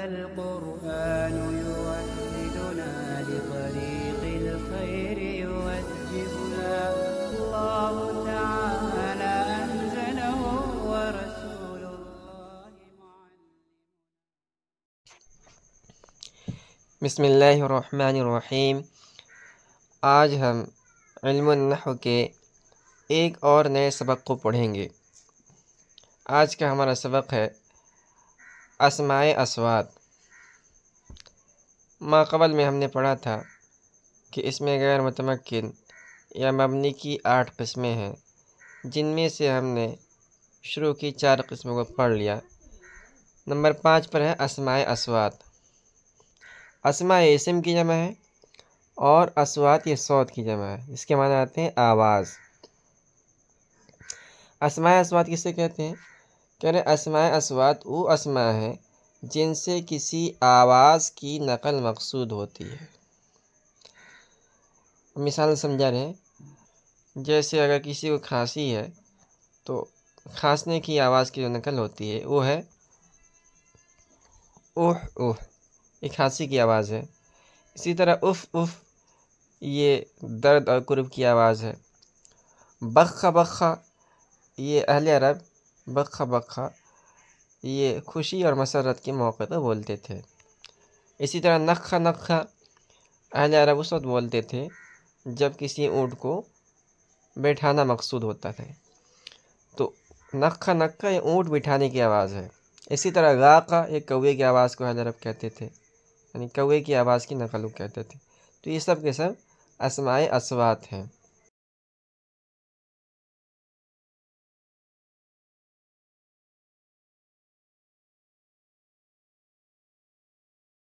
هذا القرآن يوحدنا لطريق الخير يوجهنا الله تعالى أنزله ورسول الله معلم. بسم اللہ الرحمن الرحیم۔ آج ہم علم النحو کے ایک اور نئے سبق کو پڑھیں گے۔ آج کا ہمارا سبق ہے اسماء اصوات۔ ما قبل میں ہم نے پڑھا تھا کہ اس میں غیر متمکن یا مبنی کی 8 قسمیں ہیں، جن میں سے ہم نے شروع کی 4 قسموں کو پڑھ لیا۔ نمبر 5 پر ہے اسماء اصوات۔ اسماء اسم کی جمع ہے اور اصوات یہ صوت کی جمع ہے، اس کے معنی آتے ہیں آواز۔ اسماء اصوات کسے کہتے ہیں؟ کہہ رہے اسماء اصوات وہ اسماء ہیں جن سے کسی آواز کی نقل مقصود ہوتی ہے۔ مثال سمجھا رہے ہیں، جیسے اگر کسی کو کھانسی ہے تو کھانسنے کی آواز کی جو نقل ہوتی ہے وہ ہے اوہ اوہ، یہ کھانسی کی آواز ہے۔ اسی طرح اف اف، یہ درد اور کرب کی آواز ہے۔ بخ بخا، یہ اہل عرب بخ بخا یہ خوشی اور مسرت کے موقع پر بولتے تھے۔ اسی طرح نخ نخ، اہل عرب اس وقت بولتے تھے جب کسی اونٹ کو بیٹھانا مقصود ہوتا تھا۔ تو نخ نخ یہ اونٹ بٹھانے کی آواز ہے۔ اسی طرح غاقہ، یہ کوے کی آواز کو اہل عرب کہتے تھے، یعنی کوے کی آواز کی نقل وہ کہتے تھے۔ تو یہ سب کے سب اسماء اصوات ہیں۔